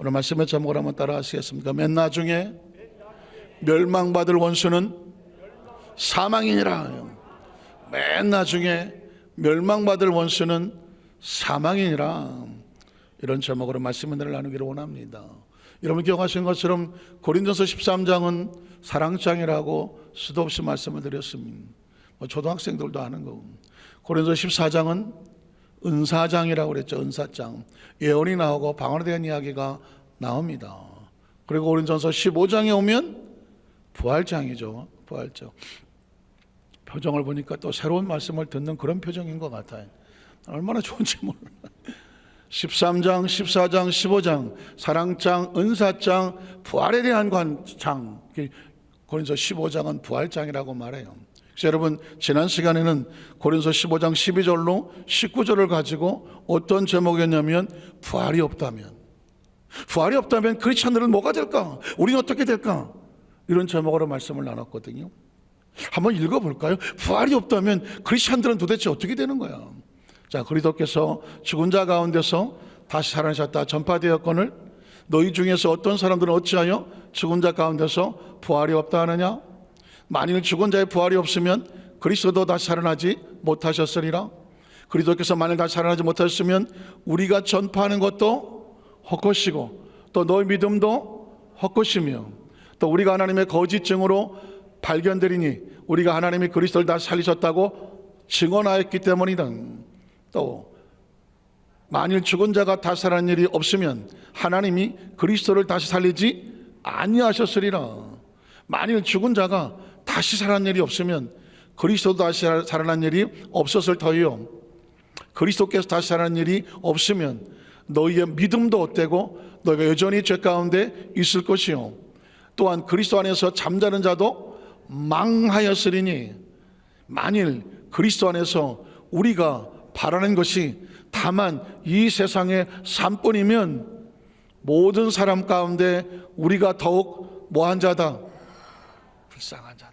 오늘 말씀의 제목을 한번 따라 하시겠습니까? 맨 나중에 멸망받을 원수는 사망이니라. 맨 나중에 멸망받을 원수는 사망이니라. 이런 제목으로 말씀 은혜를 나누기를 원합니다. 여러분 기억하신 것처럼 고린도서 13장은 사랑장이라고 수도 없이 말씀을 드렸습니다. 초등학생들도 아는 거고. 고린도서 14장은 은사장이라고 그랬죠. 은사장. 예언이 나오고 방언에 대한 이야기가 나옵니다. 그리고 고린도서 15장에 오면 부활장이죠. 부활장. 표정을 보니까 또 새로운 말씀을 듣는 그런 표정인 것 같아요. 얼마나 좋은지 몰라. 13장, 14장, 15장, 사랑장, 은사장, 부활에 대한 관장. 고린도서 15장은 부활장이라고 말해요. 그래서 여러분 지난 시간에는 고린도서 15장 12절로 19절을 가지고 어떤 제목이었냐면 부활이 없다면 크리스찬들은 뭐가 될까? 우리는 어떻게 될까? 이런 제목으로 말씀을 나눴거든요. 한번 읽어볼까요? 부활이 없다면 크리스찬들은 도대체 어떻게 되는 거야? 자, 그리스도께서 죽은 자 가운데서 다시 살아나셨다 전파되었거늘 너희 중에서 어떤 사람들은 어찌하여 죽은 자 가운데서 부활이 없다 하느냐? 만일 죽은 자의 부활이 없으면 그리스도도 다시 살아나지 못하셨으리라. 그리스도께서 만일 다시 살아나지 못하셨으면 우리가 전파하는 것도 헛것이고 또 너희 믿음도 헛것이며 또 우리가 하나님의 거짓 증으로 발견되리니 우리가 하나님이 그리스도를 다시 살리셨다고 증언하였기 때문이다. 또 만일 죽은 자가 다시 살아난 일이 없으면 하나님이 그리스도를 다시 살리지 아니하셨으리라. 만일 죽은 자가 다시 살아난 일이 없으면 그리스도도 다시 살아난 일이 없었을 터이요. 그리스도께서 다시 살아난 일이 없으면 너희의 믿음도 헛되고 너희가 여전히 죄 가운데 있을 것이요. 또한 그리스도 안에서 잠자는 자도 망하였으리니 만일 그리스도 안에서 우리가 바라는 것이 다만 이 세상의 삶뿐이면 모든 사람 가운데 우리가 더욱 뭐한 자다? 불쌍한 자다.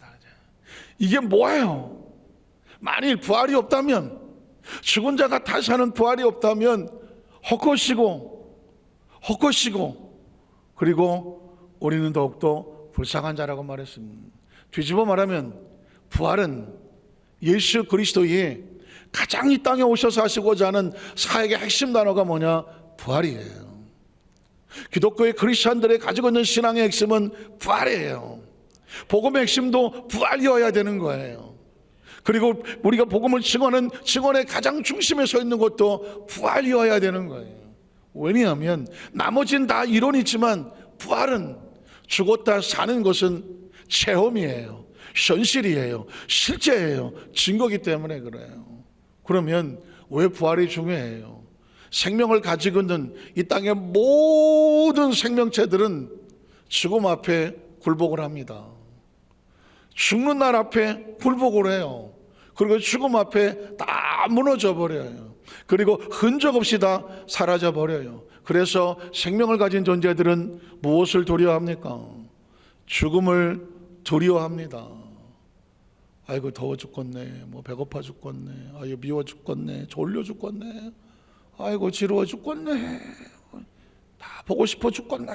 이게 뭐예요? 만일 부활이 없다면, 죽은 자가 다시 사는 부활이 없다면 헛것이고 그리고 우리는 더욱더 불쌍한 자라고 말했습니다. 뒤집어 말하면 부활은 예수 그리스도의 가장 이 땅에 오셔서 하시고자 하는 사역의 핵심 단어가 뭐냐? 부활이에요. 기독교의 크리스천들의 가지고 있는 신앙의 핵심은 부활이에요. 복음의 핵심도 부활이어야 되는 거예요. 그리고 우리가 복음을 증언하는 증언의 가장 중심에 서 있는 것도 부활이어야 되는 거예요. 왜냐하면 나머지는 다 이론이지만 부활은 죽었다 사는 것은 체험이에요. 현실이에요. 실제예요. 증거기 때문에 그래요. 그러면 왜 부활이 중요해요? 생명을 가지고 있는 이 땅의 모든 생명체들은 죽음 앞에 굴복을 합니다. 죽는 날 앞에 굴복을 해요. 그리고 죽음 앞에 다 무너져 버려요. 그리고 흔적 없이 다 사라져 버려요. 그래서 생명을 가진 존재들은 무엇을 두려워합니까? 죽음을 두려워합니다. 아이고 더워 죽겠네, 뭐 배고파 죽겠네, 아이고 미워 죽겠네, 졸려 죽겠네, 아이고 지루워 죽겠네, 다 보고 싶어 죽겠네.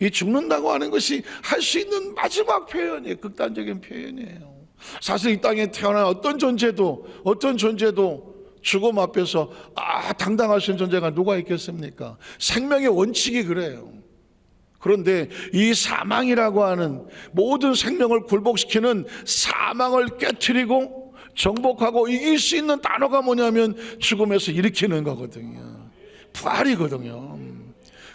이 죽는다고 하는 것이 할 수 있는 마지막 표현이에요. 극단적인 표현이에요. 사실 이 땅에 태어난 어떤 존재도 죽음 앞에서 당당할 수 있는 존재가 누가 있겠습니까? 생명의 원칙이 그래요. 그런데 이 사망이라고 하는 모든 생명을 굴복시키는 사망을 깨트리고 정복하고 이길 수 있는 단어가 뭐냐면 죽음에서 일으키는 거거든요. 부활이거든요.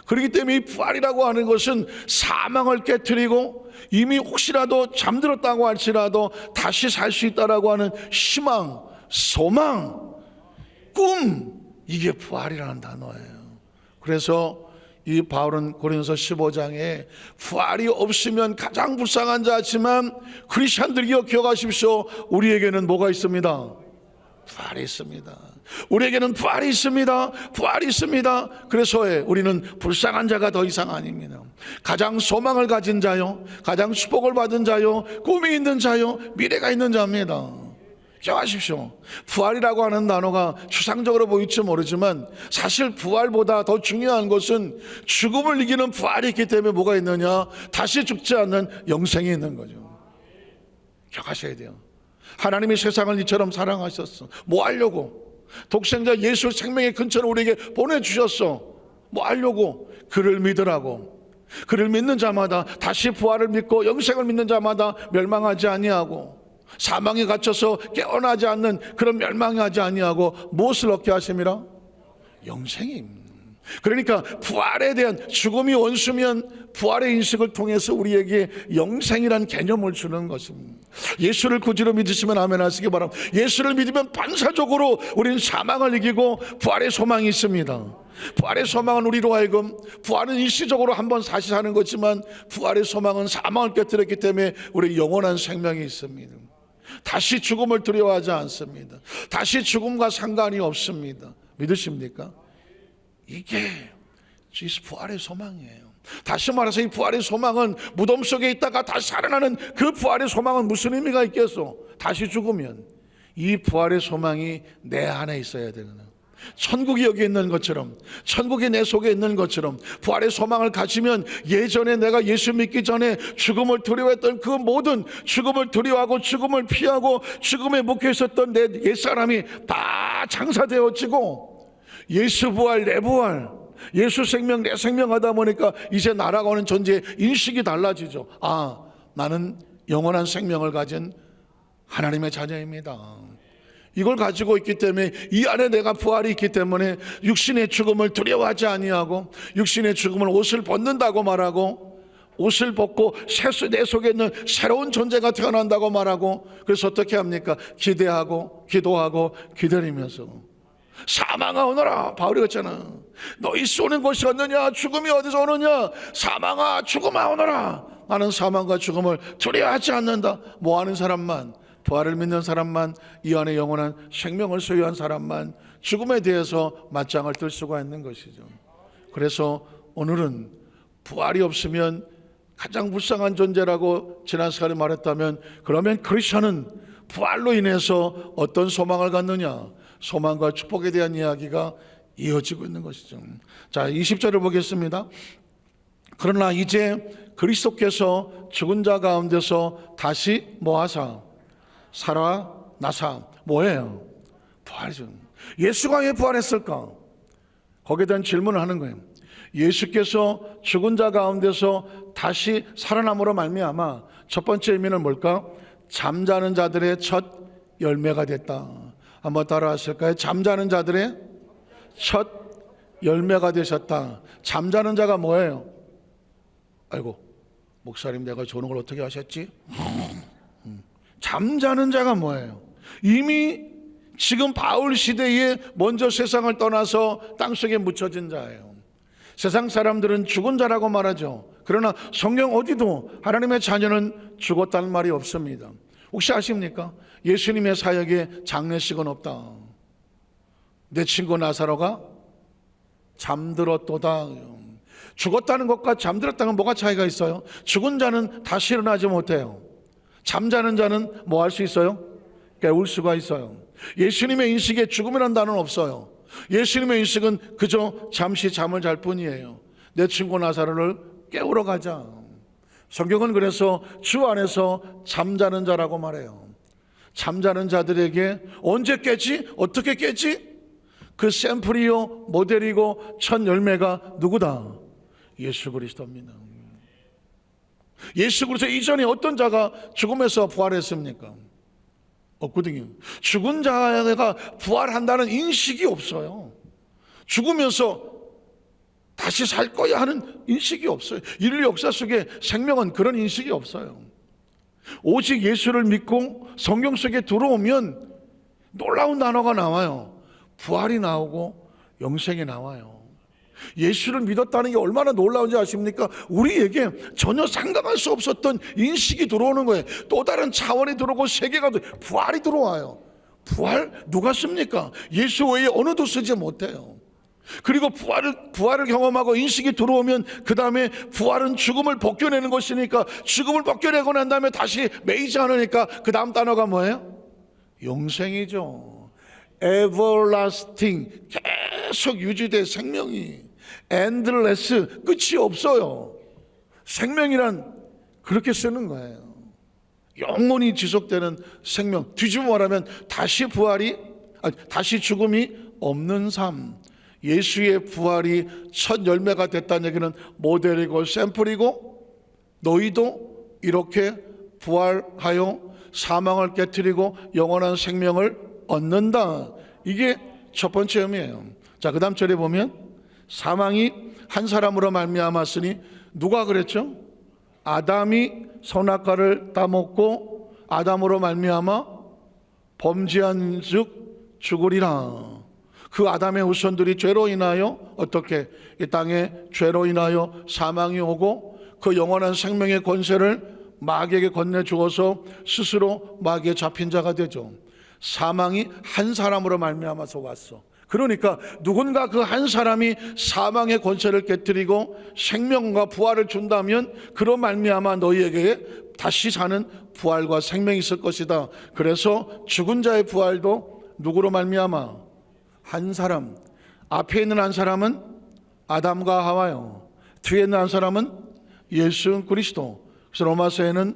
그렇기 때문에 이 부활이라고 하는 것은 사망을 깨트리고 이미 혹시라도 잠들었다고 할지라도 다시 살 수 있다라고 하는 희망, 소망, 꿈, 이게 부활이라는 단어예요. 그래서 이 바울은 고린도서 15장에 부활이 없으면 가장 불쌍한 자지만 크리스천들이여 기억하십시오. 우리에게는 뭐가 있습니다? 부활이 있습니다. 우리에게는 부활이 있습니다. 부활이 있습니다. 그래서 우리는 불쌍한 자가 더 이상 아닙니다. 가장 소망을 가진 자요, 가장 축복을 받은 자요, 꿈이 있는 자요, 미래가 있는 자입니다. 기억하십시오. 부활이라고 하는 단어가 추상적으로 보일지 모르지만 사실 부활보다 더 중요한 것은 죽음을 이기는 부활이 있기 때문에 뭐가 있느냐? 다시 죽지 않는 영생이 있는 거죠. 기억하셔야 돼요. 하나님이 세상을 이처럼 사랑하셨어. 뭐 하려고? 독생자 예수 생명의 근처로 우리에게 보내주셨어. 뭐 하려고? 그를 믿으라고. 그를 믿는 자마다, 다시 부활을 믿고 영생을 믿는 자마다 멸망하지 아니하고, 사망에 갇혀서 깨어나지 않는 그런 멸망하지 아니하고 무엇을 얻게 하심이라? 영생임. 그러니까 부활에 대한, 죽음이 원수면 부활의 인식을 통해서 우리에게 영생이란 개념을 주는 것입니다. 예수를 구주로 믿으시면 아멘 하시기 바랍니다. 예수를 믿으면 반사적으로 우리는 사망을 이기고 부활의 소망이 있습니다. 부활의 소망은 우리로 하여금, 부활은 일시적으로 한번 다시 사는 거지만 부활의 소망은 사망을 깨뜨렸기 때문에 우리 영원한 생명이 있습니다. 다시 죽음을 두려워하지 않습니다. 다시 죽음과 상관이 없습니다. 믿으십니까? 이게 부활의 소망이에요. 다시 말해서 이 부활의 소망은, 무덤 속에 있다가 다시 살아나는 그 부활의 소망은 무슨 의미가 있겠어? 다시 죽으면 이 부활의 소망이 내 안에 있어야 되는, 천국이 여기 있는 것처럼, 천국이 내 속에 있는 것처럼 부활의 소망을 가지면 예전에 내가 예수 믿기 전에 죽음을 두려워했던 그 모든, 죽음을 두려워하고 죽음을 피하고 죽음에 묶여 있었던 내 옛사람이 다 장사되어지고, 예수 부활, 내 부활, 예수 생명, 내 생명 하다 보니까 이제 나라고 하는 존재의 인식이 달라지죠. 아, 나는 영원한 생명을 가진 하나님의 자녀입니다. 이걸 가지고 있기 때문에, 이 안에 내가 부활이 있기 때문에 육신의 죽음을 두려워하지 아니하고, 육신의 죽음을 옷을 벗는다고 말하고, 옷을 벗고 내 속에 있는 새로운 존재가 태어난다고 말하고, 그래서 어떻게 합니까? 기대하고 기도하고 기다리면서, 사망아 오너라, 바울이 그랬잖아. 너희 쏘는 것이 어느냐? 죽음이 어디서 오느냐? 사망아 죽음아 오너라. 나는 사망과 죽음을 두려워하지 않는다. 뭐 하는 사람만, 부활을 믿는 사람만, 이 안에 영원한 생명을 소유한 사람만 죽음에 대해서 맞짱을 뜰 수가 있는 것이죠. 그래서 오늘은 부활이 없으면 가장 불쌍한 존재라고 지난 시간에 말했다면, 그러면 크리스천은 부활로 인해서 어떤 소망을 갖느냐? 소망과 축복에 대한 이야기가 이어지고 있는 것이죠. 자, 20절을 보겠습니다. 그러나 이제 그리스도께서 죽은 자 가운데서 다시 뭐하사? 살아나사. 뭐예요? 부활이죠. 예수가 왜 부활했을까? 거기에 대한 질문을 하는 거예요. 예수께서 죽은 자 가운데서 다시 살아남으로 말미암아 첫 번째 의미는 뭘까? 잠자는 자들의 첫 열매가 됐다. 한번 따라 하실까요? 잠자는 자들의 첫 열매가 되셨다. 잠자는 자가 뭐예요? 아이고, 목사님 내가 조는 걸 어떻게 하셨지? 잠자는 자가 뭐예요? 이미 지금 바울 시대에 먼저 세상을 떠나서 땅속에 묻혀진 자예요. 세상 사람들은 죽은 자라고 말하죠. 그러나 성경 어디도 하나님의 자녀는 죽었다는 말이 없습니다. 혹시 아십니까? 예수님의 사역에 장례식은 없다. 내 친구 나사로가 잠들었도다. 죽었다는 것과 잠들었다는 뭐가 차이가 있어요? 죽은 자는 다시 일어나지 못해요. 잠자는 자는 뭐 할 수 있어요? 깨울 수가 있어요. 예수님의 인식에 죽음이라는 단어는 없어요. 예수님의 인식은 그저 잠시 잠을 잘 뿐이에요. 내 친구 나사로를 깨우러 가자. 성경은 그래서 주 안에서 잠자는 자라고 말해요. 잠자는 자들에게 언제 깨지? 어떻게 깨지? 그 샘플이요, 모델이고 첫 열매가 누구다? 예수 그리스도입니다. 예수 그리스도 이전에 어떤 자가 죽음에서 부활했습니까? 없거든요. 죽은 자가 부활한다는 인식이 없어요. 죽으면서 다시 살 거야 하는 인식이 없어요. 인류 역사 속에 생명은 그런 인식이 없어요. 오직 예수를 믿고 성경 속에 들어오면 놀라운 단어가 나와요. 부활이 나오고 영생이 나와요. 예수를 믿었다는 게 얼마나 놀라운지 아십니까? 우리에게 전혀 상상할 수 없었던 인식이 들어오는 거예요. 또 다른 차원이 들어오고 세계가 부활이 들어와요. 부활 누가 씁니까? 예수 외에 어느도 쓰지 못해요. 그리고 부활을 경험하고 인식이 들어오면 그 다음에 부활은 죽음을 벗겨내는 것이니까, 죽음을 벗겨내고 난 다음에 다시 매이지 않으니까 그 다음 단어가 뭐예요? 영생이죠. everlasting, 계속 유지될 생명이. endless, 끝이 없어요. 생명이란 그렇게 쓰는 거예요. 영원히 지속되는 생명. 뒤집어 말하면 다시 죽음이 없는 삶. 예수의 부활이 첫 열매가 됐다는 얘기는 모델이고 샘플이고, 너희도 이렇게 부활하여 사망을 깨트리고 영원한 생명을 얻는다. 이게 첫 번째 의미예요. 자, 그 다음 절에 보면 사망이 한 사람으로 말미암았으니, 누가 그랬죠? 아담이 선악과를 따먹고 아담으로 말미암아 범죄한 즉 죽으리라. 그 아담의 후손들이 죄로 인하여 어떻게 이 땅에 죄로 인하여 사망이 오고, 그 영원한 생명의 권세를 마귀에게 건네주어서 스스로 마귀에 잡힌 자가 되죠. 사망이 한 사람으로 말미암아서 왔어. 그러니까 누군가 그 한 사람이 사망의 권세를 깨뜨리고 생명과 부활을 준다면, 그로 말미암아 너희에게 다시 사는 부활과 생명이 있을 것이다. 그래서 죽은 자의 부활도 누구로 말미암아? 한 사람. 앞에 있는 한 사람은 아담과 하와요. 뒤에 있는 한 사람은 예수 그리스도. 그래서 로마서에는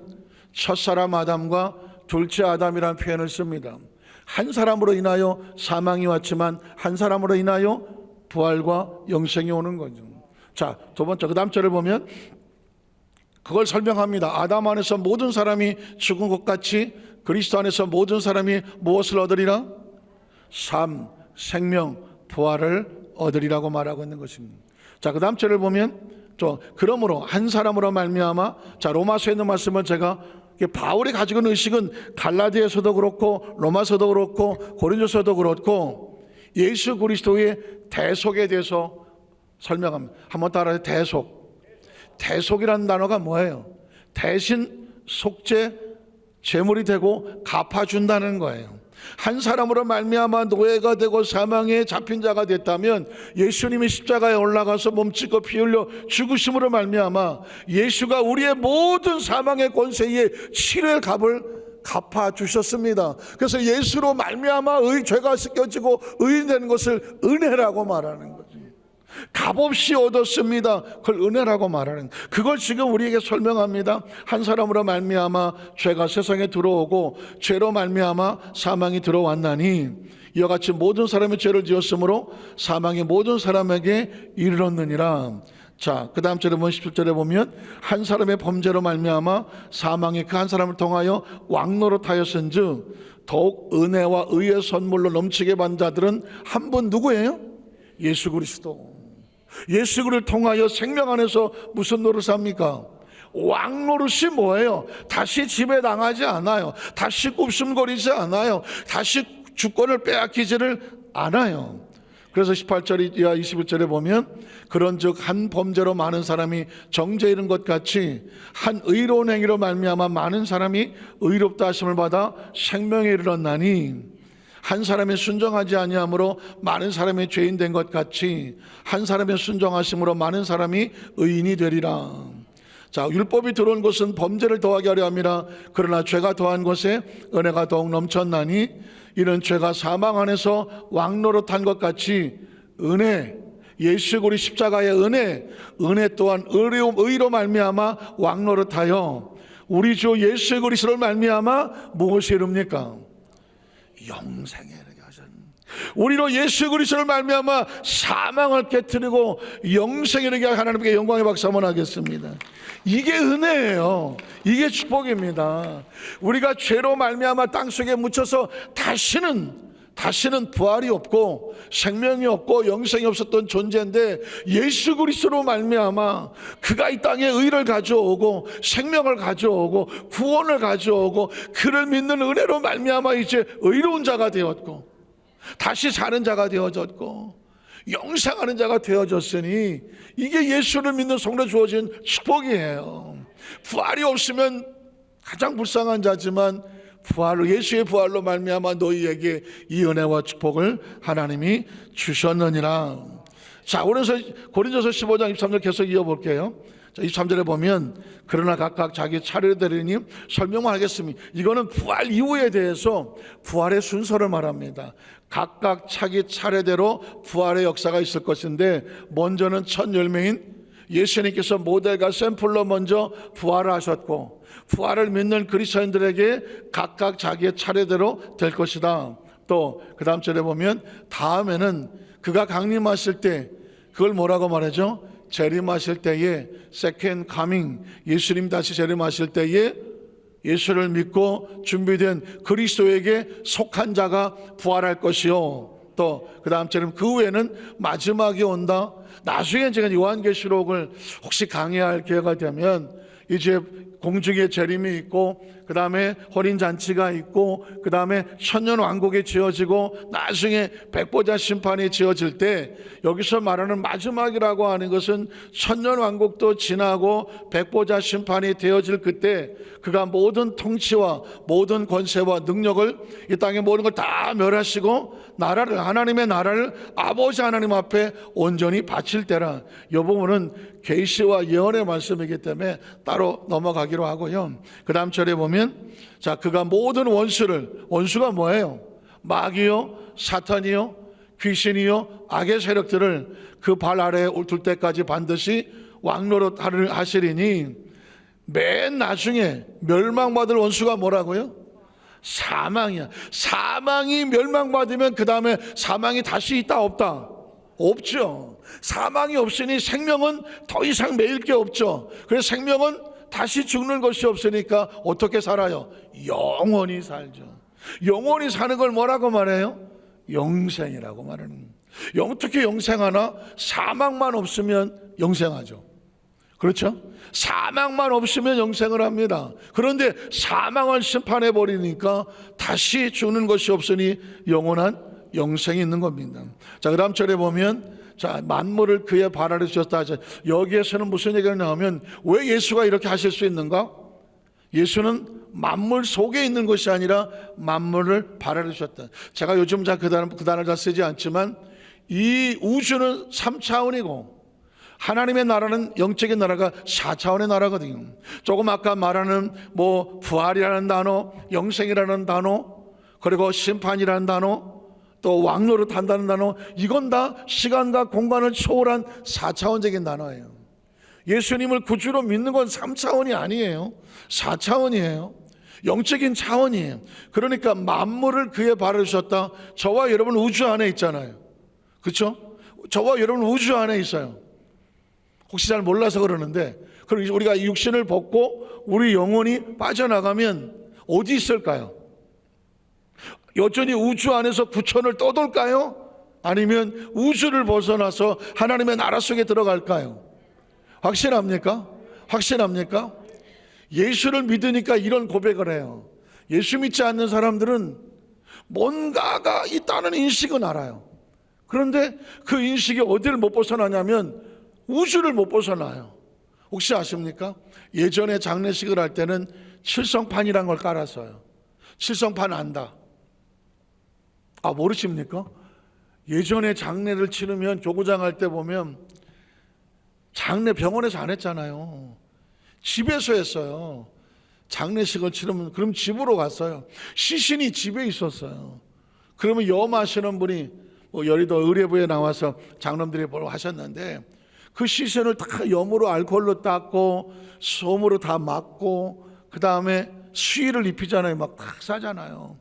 첫사람 아담과 둘째 아담이라는 표현을 씁니다. 한 사람으로 인하여 사망이 왔지만 한 사람으로 인하여 부활과 영생이 오는 거죠. 자, 두 번째, 그 다음 절을 보면 그걸 설명합니다. 아담 안에서 모든 사람이 죽은 것 같이 그리스도 안에서 모든 사람이 무엇을 얻으리라? 삶, 생명, 부활을 얻으리라고 말하고 있는 것입니다. 자, 그 다음 절을 보면 그러므로 한 사람으로 말미암아, 자, 로마서에 있는 말씀을 제가, 바울이 가지고 있는 의식은 갈라디아서도 그렇고 로마서도 그렇고 고린도서도 그렇고 예수 그리스도의 대속에 대해서 설명합니다. 한번 따라해. 대속이라는 단어가 뭐예요? 대신 속죄, 제물이 되고 갚아준다는 거예요. 한 사람으로 말미암아 노예가 되고 사망에 잡힌 자가 됐다면, 예수님이 십자가에 올라가서 몸짓고 피 흘려 죽으심으로 말미암아 예수가 우리의 모든 사망의 권세의 치료의 값을 갚아주셨습니다. 그래서 예수로 말미암아 죄가 씻겨지고 의인되는 것을 은혜라고 말하는 거죠. 값없이 얻었습니다. 그걸 은혜라고 말하는, 그걸 지금 우리에게 설명합니다. 한 사람으로 말미암아 죄가 세상에 들어오고 죄로 말미암아 사망이 들어왔나니, 이와 같이 모든 사람이 죄를 지었으므로 사망이 모든 사람에게 이르렀느니라. 자, 그 다음 절에 보면 17절에 보면 한 사람의 범죄로 말미암아 사망이 그 한 사람을 통하여 왕노릇하였은즉 더욱 은혜와 의의 선물로 넘치게 받은 자들은 한 분 누구예요? 예수 그리스도. 예수 그리스도를 통하여 생명 안에서 무슨 노릇을 합니까? 왕노릇이 뭐예요? 다시 집에 당하지 않아요. 다시 굽심거리지 않아요. 다시 주권을 빼앗기지를 않아요. 그래서 18절 이하 21절에 보면 그런즉 한 범죄로 많은 사람이 정죄 이른 것 같이 한 의로운 행위로 말미암아 많은 사람이 의롭다 하심을 받아 생명에 이르렀나니, 한 사람이 순종하지 아니함으로 많은 사람이 죄인 된 것 같이 한 사람의 순종하심으로 많은 사람이 의인이 되리라. 자, 율법이 들어온 것은 범죄를 더하게 하려 함이라. 그러나 죄가 더한 것에 은혜가 더욱 넘쳤나니, 이는 죄가 사망 안에서 왕노릇한 것 같이 은혜, 예수 그리스도 십자가의 은혜 또한 의로 말미암아 왕노릇하여 우리 주 예수 그리스도를 말미암아 무엇이 이릅니까? 영생에 이르게 하셨네. 우리로 예수 그리스도를 말미암아 사망을 깨트리고 영생에 이르게 하나님께 영광의 박수 한번 하겠습니다. 이게 은혜예요. 이게 축복입니다. 우리가 죄로 말미암아 땅속에 묻혀서 다시는 부활이 없고 생명이 없고 영생이 없었던 존재인데, 예수 그리스도로 말미암아 그가 이 땅에 의를 가져오고 생명을 가져오고 구원을 가져오고 그를 믿는 은혜로 말미암아 이제 의로운 자가 되었고 다시 사는 자가 되어졌고 영생하는 자가 되어졌으니, 이게 예수를 믿는 성도에 주어진 축복이에요. 부활이 없으면 가장 불쌍한 자지만 부활로, 예수의 부활로 말미암아 너희에게 이 은혜와 축복을 하나님이 주셨느니라. 자, 고린도서 15장 23절 계속 이어볼게요. 자, 23절에 보면 그러나 각각 자기 차례되리니 설명만 하겠습니다. 이거는 부활 이후에 대해서 부활의 순서를 말합니다. 각각 자기 차례대로 부활의 역사가 있을 것인데, 먼저는 첫 열매인 예수님께서 모델과 샘플로 먼저 부활을 하셨고, 부활을 믿는 그리스도인들에게 각각 자기의 차례대로 될 것이다. 또 그 다음 절에 보면 다음에는 그가 강림하실 때, 그걸 뭐라고 말하죠? 재림하실 때에, 세컨드 카밍, 예수님 다시 재림하실 때에 예수를 믿고 준비된 그리스도에게 속한 자가 부활할 것이요. 또 그 다음 절은 그 후에는 마지막이 온다. 나중에 제가 요한계시록을 혹시 강의할 기회가 되면 이제 공중의 재림이 있고, 그 다음에 혼인잔치가 있고, 그 다음에 천년왕국이 지어지고, 나중에 백보자 심판이 지어질 때, 여기서 말하는 마지막이라고 하는 것은 천년왕국도 지나고 백보자 심판이 되어질 그때 그가 모든 통치와 모든 권세와 능력을, 이 땅의 모든 걸 다 멸하시고 나라를, 하나님의 나라를 아버지 하나님 앞에 온전히 바칠 때라. 이 부분은 계시와 예언의 말씀이기 때문에 따로 넘어가기로 하고요. 그 다음 절에 보면, 자, 그가 모든 원수를, 원수가 뭐예요? 마귀요, 사탄이요, 귀신이요, 악의 세력들을 그 발 아래에 둘 때까지 반드시 왕노릇 하시리니, 맨 나중에 멸망받을 원수가 뭐라고요? 사망이야. 사망이 멸망받으면 그 다음에 사망이 다시 있다 없다? 없죠. 사망이 없으니 생명은 더 이상 매일 게 없죠. 그래서 생명은 다시 죽는 것이 없으니까 어떻게 살아요? 영원히 살죠. 영원히 사는 걸 뭐라고 말해요? 영생이라고 말하는. 어떻게 영생하나? 사망만 없으면 영생하죠. 그렇죠? 사망만 없으면 영생을 합니다. 그런데 사망을 심판해 버리니까 다시 죽는 것이 없으니 영원한 영생이 있는 겁니다. 자, 그 다음 절에 보면, 자, 만물을 그의 발 아래 주셨다. 여기에서는 무슨 얘기가 나오면, 왜 예수가 이렇게 하실 수 있는가? 예수는 만물 속에 있는 것이 아니라 만물을 발 아래 주셨다. 제가 요즘 그 단어를 잘 쓰지 않지만, 이 우주는 3차원이고 하나님의 나라는, 영적인 나라가 4차원의 나라거든요. 조금 아까 말하는 뭐 부활이라는 단어, 영생이라는 단어, 그리고 심판이라는 단어, 또 왕노릇 한다는 단어, 이건 다 시간과 공간을 초월한 4차원적인 단어예요. 예수님을 구주로 믿는 건 3차원이 아니에요. 4차원이에요. 영적인 차원이에요. 그러니까 만물을 그의 발을 주셨다. 저와 여러분 우주 안에 있잖아요. 그렇죠? 저와 여러분 우주 안에 있어요. 혹시 잘 몰라서 그러는데, 그럼 우리가 육신을 벗고 우리 영혼이 빠져나가면 어디 있을까요? 여전히 우주 안에서 구천을 떠돌까요? 아니면 우주를 벗어나서 하나님의 나라 속에 들어갈까요? 확신합니까? 확신합니까? 예수를 믿으니까 이런 고백을 해요. 예수 믿지 않는 사람들은 뭔가가 있다는 인식은 알아요. 그런데 그 인식이 어디를 못 벗어나냐면 우주를 못 벗어나요. 혹시 아십니까? 예전에 장례식을 할 때는 칠성판이란 걸 깔았어요. 칠성판 안다. 아, 모르십니까? 예전에 장례를 치르면, 조구장 할 때 보면 장례 병원에서 안 했잖아요. 집에서 했어요. 장례식을 치르면, 그럼 집으로 갔어요. 시신이 집에 있었어요. 그러면 염하시는 분이 여의도 의뢰부에 나와서 장놈들이 뭘 하셨는데, 그 시신을 다 염으로 알코올로 닦고 솜으로 다 막고 그 다음에 수의를 입히잖아요. 막 탁 싸잖아요.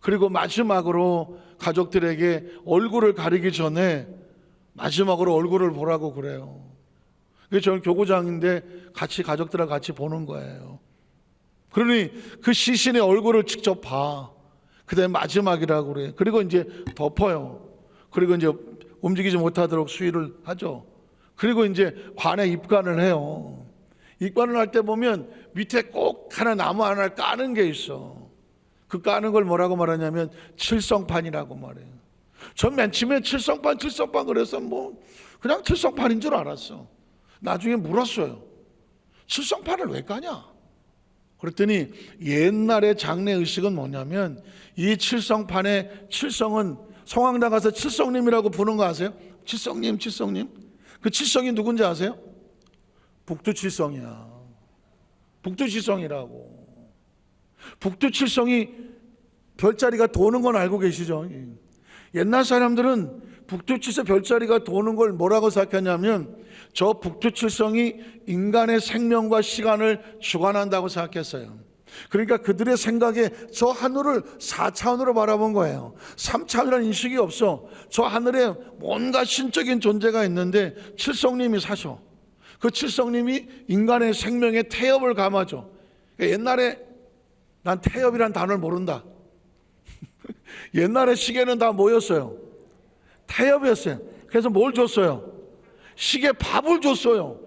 그리고 마지막으로 가족들에게 얼굴을 가리기 전에 마지막으로 얼굴을 보라고 그래요. 그래서 저는 교구장인데 같이 가족들하고 같이 보는 거예요. 그러니 그 시신의 얼굴을 직접 봐. 그 다음에 마지막이라고 그래요. 그리고 이제 덮어요. 그리고 이제 움직이지 못하도록 수의를 하죠. 그리고 이제 관에 입관을 해요. 입관을 할 때 보면 밑에 꼭 하나 나무 하나를 까는 게 있어. 그 까는 걸 뭐라고 말하냐면 칠성판이라고 말해요. 전 맨 처음에 칠성판 그래서 뭐 그냥 칠성판인 줄 알았어. 나중에 물었어요. 칠성판을 왜 까냐? 그랬더니 옛날의 장례 의식은 뭐냐면, 이 칠성판의 칠성은 성황당 가서 칠성님이라고 부르는 거 아세요? 칠성님. 그 칠성이 누군지 아세요? 북두칠성이야. 북두칠성이라고. 북두칠성이 별자리가 도는 건 알고 계시죠? 옛날 사람들은 북두칠성 별자리가 도는 걸 뭐라고 생각했냐면 저 북두칠성이 인간의 생명과 시간을 주관한다고 생각했어요. 그러니까 그들의 생각에 저 하늘을 4차원으로 바라본 거예요. 3차원이라는 인식이 없어. 저 하늘에 뭔가 신적인 존재가 있는데 칠성님이 사셔. 그 칠성님이 인간의 생명에 태엽을 감아줘. 그러니까 옛날에 난 태엽이란 단어를 모른다. 옛날에 시계는 다 뭐였어요? 태엽이었어요. 그래서 뭘 줬어요? 시계 밥을 줬어요.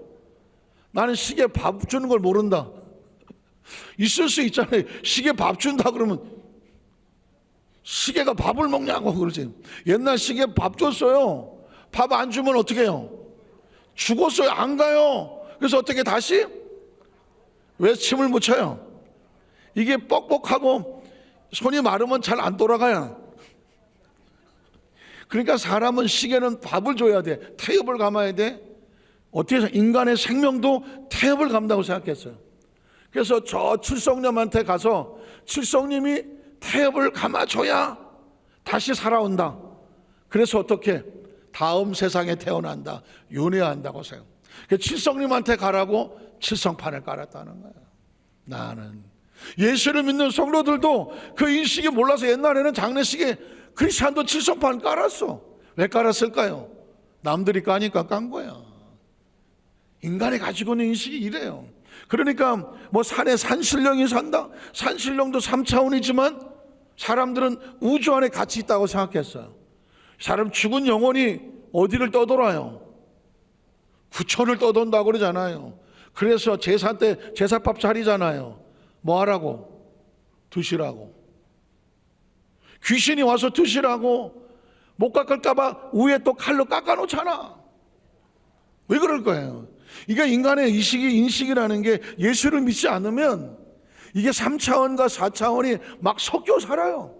나는 시계 밥 주는 걸 모른다. 있을 수 있잖아요. 시계 밥 준다 그러면 시계가 밥을 먹냐고 그러지. 옛날 시계 밥 줬어요. 밥 안 주면 어떻게 해요? 죽었어요. 안 가요. 그래서 어떻게 다시? 왜 침을 못 쳐요? 이게 뻑뻑하고 손이 마르면 잘 안 돌아가요. 그러니까 사람은 시계는 밥을 줘야 돼. 태엽을 감아야 돼. 어떻게 해서 인간의 생명도 태엽을 감다고 생각했어요. 그래서 저 칠성님한테 가서 칠성님이 태엽을 감아줘야 다시 살아온다. 그래서 어떻게? 다음 세상에 태어난다. 윤회한다고 생각. 칠성님한테 가라고 칠성판을 깔았다는 거예요. 나는 예수를 믿는 성도들도 그 인식이 몰라서 옛날에는 장례식에 크리스찬도 칠성판 깔았어. 왜 깔았을까요? 남들이 까니까 깐 거야. 인간이 가지고 있는 인식이 이래요. 그러니까 뭐 산에 산신령이 산다. 산신령도 3차원이지만 사람들은 우주 안에 같이 있다고 생각했어요. 사람 죽은 영혼이 어디를 떠돌아요? 구천을 떠돈다고 그러잖아요. 그래서 제사 때 제사밥 차리잖아요. 뭐 하라고? 드시라고. 귀신이 와서 드시라고. 못 깎을까봐 위에 또 칼로 깎아놓잖아. 왜 그럴 거예요? 이게 인간의 인식이라는 게 예수를 믿지 않으면 이게 3차원과 4차원이 막 섞여 살아요.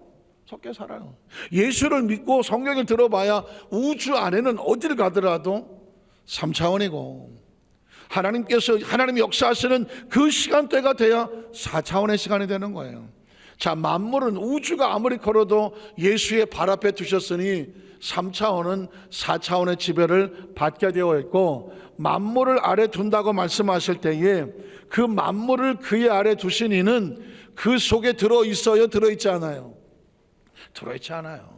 예수를 믿고 성경을 들어봐야 우주 안에는 어딜 가더라도 3차원이고 하나님이 역사하시는 그 시간대가 돼야 4차원의 시간이 되는 거예요. 자, 만물은 우주가 아무리 걸어도 예수의 발 앞에 두셨으니 3차원은 4차원의 지배를 받게 되어 있고 만물을 아래 둔다고 말씀하실 때에 그 만물을 그의 아래 두신 이는 그 속에 들어있어요? 들어있지 않아요? 들어있지 않아요.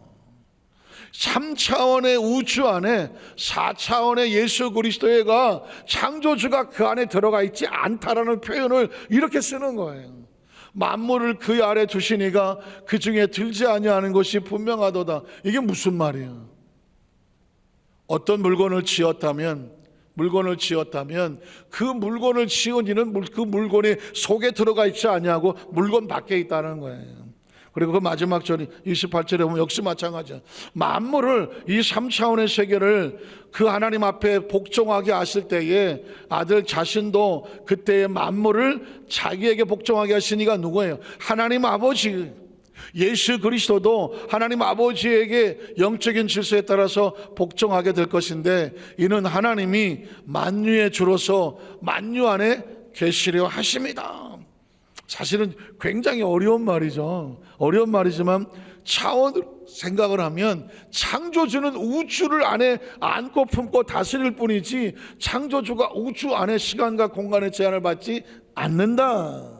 3차원의 우주 안에 4차원의 예수 그리스도가 창조주가 그 안에 들어가 있지 않다라는 표현을 이렇게 쓰는 거예요. 만물을 그 아래 두시니가 그 중에 들지 아니하는 것이 분명하도다. 이게 무슨 말이에요? 어떤 물건을 지었다면 그 물건을 지은 이는 그 물건이 속에 들어가 있지 아니하고 물건 밖에 있다는 거예요. 그리고 그 마지막 절 28절에 보면 역시 마찬가지야. 만물을 이 3차원의 세계를 그 하나님 앞에 복종하게 하실 때에 아들 자신도 그때의 만물을 자기에게 복종하게 하신 이가 누구예요? 하나님 아버지. 예수 그리스도도 하나님 아버지에게 영적인 질서에 따라서 복종하게 될 것인데 이는 하나님이 만유의 주로서 만유 안에 계시려 하십니다. 사실은 굉장히 어려운 말이죠. 어려운 말이지만 차원으로 생각을 하면 창조주는 우주를 안에 안고 품고 다스릴 뿐이지 창조주가 우주 안에 시간과 공간의 제한을 받지 않는다.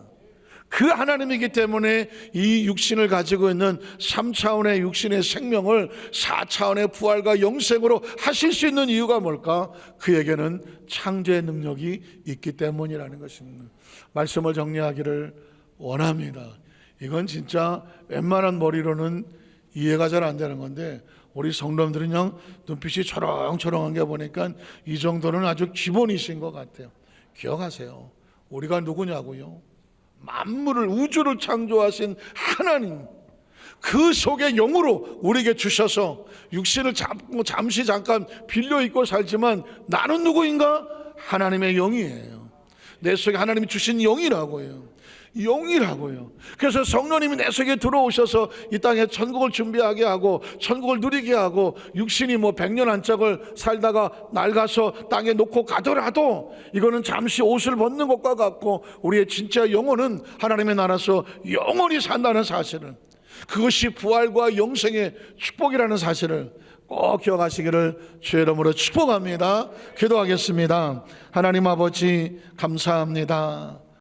그 하나님이기 때문에 이 육신을 가지고 있는 3차원의 육신의 생명을 4차원의 부활과 영생으로 하실 수 있는 이유가 뭘까? 그에게는 창조의 능력이 있기 때문이라는 것입니다. 말씀을 정리하기를 원합니다. 이건 진짜 웬만한 머리로는 이해가 잘 안 되는 건데 우리 성도님들은 그냥 눈빛이 초롱초롱한 게 보니까 이 정도는 아주 기본이신 것 같아요. 기억하세요. 우리가 누구냐고요? 만물을 우주를 창조하신 하나님, 그 속에 영으로 우리에게 주셔서 육신을 잠시 잠깐 빌려 입고 살지만 나는 누구인가? 하나님의 영이에요. 내 속에 하나님이 주신 영이라고요. 영이라고요. 그래서 성령님이 내 속에 들어오셔서 이 땅에 천국을 준비하게 하고 천국을 누리게 하고, 육신이 뭐 100년 안짝을 살다가 낡아서 땅에 놓고 가더라도 이거는 잠시 옷을 벗는 것과 같고, 우리의 진짜 영혼은 하나님의 나라에서 영원히 산다는 사실을, 그것이 부활과 영생의 축복이라는 사실을 꼭 기억하시기를 주의 이름으로 축복합니다. 기도하겠습니다. 하나님 아버지 감사합니다.